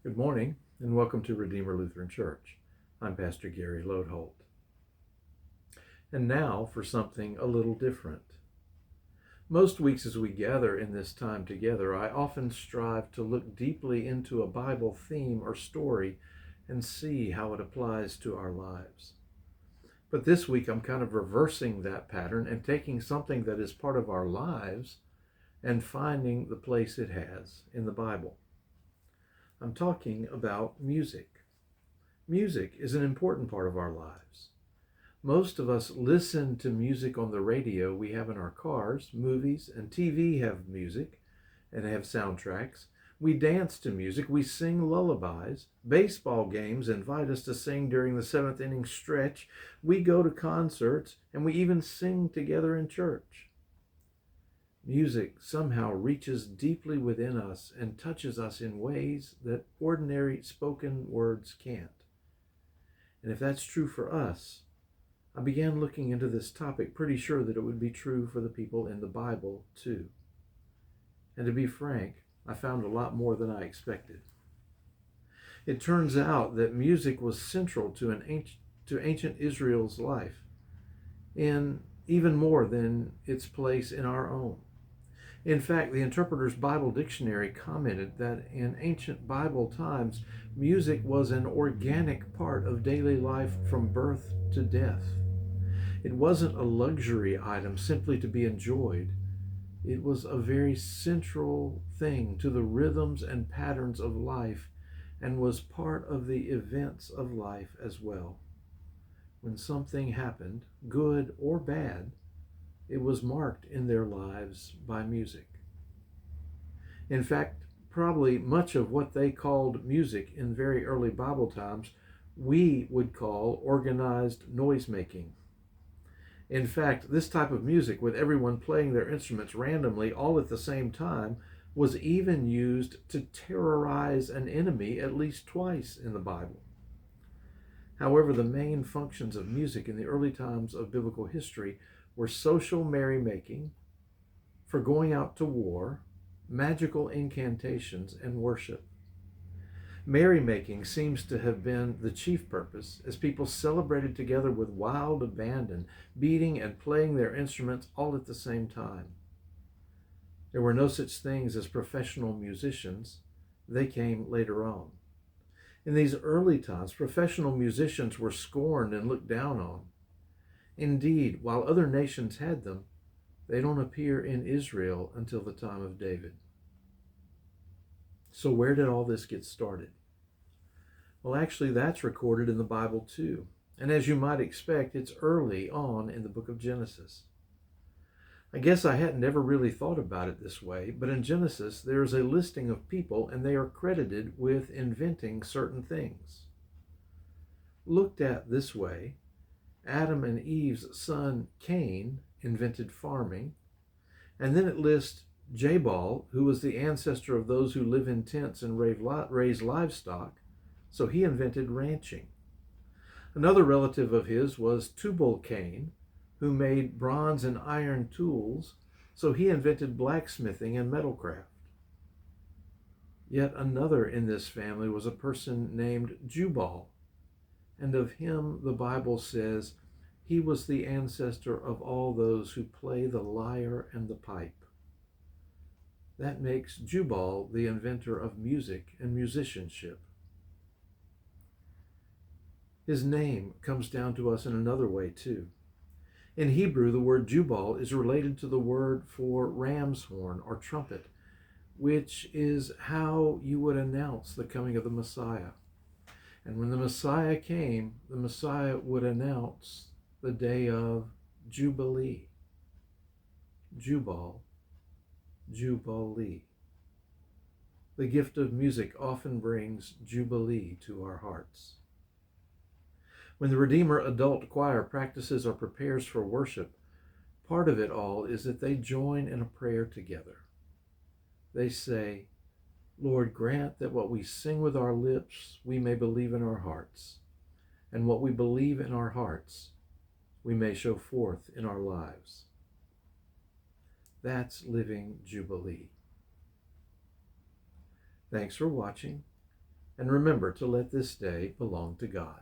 Good morning, and welcome to Redeemer Lutheran Church. I'm Pastor Gary Lodeholt. And now for something a little different. Most weeks as we gather in this time together, I often strive to look deeply into a Bible theme or story and see how it applies to our lives. But this week I'm kind of reversing that pattern and taking something that is part of our lives and finding the place it has in the Bible. I'm talking about music. Music is an important part of our lives. Most of us listen to music on the radio we have in our cars. Movies and TV have music and have soundtracks. We dance to music. We sing lullabies. Baseball games invite us to sing during the seventh inning stretch. We go to concerts and we even sing together in church. Music somehow reaches deeply within us and touches us in ways that ordinary spoken words can't. And if that's true for us, I began looking into this topic pretty sure that it would be true for the people in the Bible too. And to be frank, I found a lot more than I expected. It turns out that music was central to ancient Israel's life, in even more than its place in our own. In fact, the Interpreter's Bible Dictionary commented that in ancient Bible times, music was an organic part of daily life from birth to death. It wasn't a luxury item simply to be enjoyed. It was a very central thing to the rhythms and patterns of life and was part of the events of life as well. When something happened, good or bad, it was marked in their lives by music. In fact, probably much of what they called music in very early Bible times, we would call organized noise-making. In fact, this type of music, with everyone playing their instruments randomly all at the same time, was even used to terrorize an enemy at least twice in the Bible. However, the main functions of music in the early times of biblical history were social merrymaking, for going out to war, magical incantations, and worship. Merrymaking seems to have been the chief purpose, as people celebrated together with wild abandon, beating and playing their instruments all at the same time. There were no such things as professional musicians. They came later on. In these early times, professional musicians were scorned and looked down on. Indeed, while other nations had them, they don't appear in Israel until the time of David. So where did all this get started? Well, actually, that's recorded in the Bible too. And as you might expect, it's early on in the book of Genesis. I guess I hadn't ever really thought about it this way, but in Genesis, there's a listing of people and they are credited with inventing certain things. Looked at this way, Adam and Eve's son Cain invented farming, and then it lists Jubal, who was the ancestor of those who live in tents and raise livestock, so he invented ranching. Another relative of his was Tubal-Cain, who made bronze and iron tools, so he invented blacksmithing and metalcraft. Yet another in this family was a person named Jubal, and of him the Bible says he was the ancestor of all those who play the lyre and the pipe. That makes Jubal the inventor of music and musicianship. His name comes down to us in another way too. In Hebrew, the word Jubal is related to the word for ram's horn or trumpet, which is how you would announce the coming of the Messiah. And when the Messiah came, the Messiah would announce the day of Jubilee. Jubal, Jubilee. The gift of music often brings jubilee to our hearts. When the Redeemer adult choir practices or prepares for worship, part of it all is that they join in a prayer together. They say, Lord, grant that what we sing with our lips, we may believe in our hearts, and what we believe in our hearts, we may show forth in our lives. That's living Jubilee. Thanks for watching, and remember to let this day belong to God.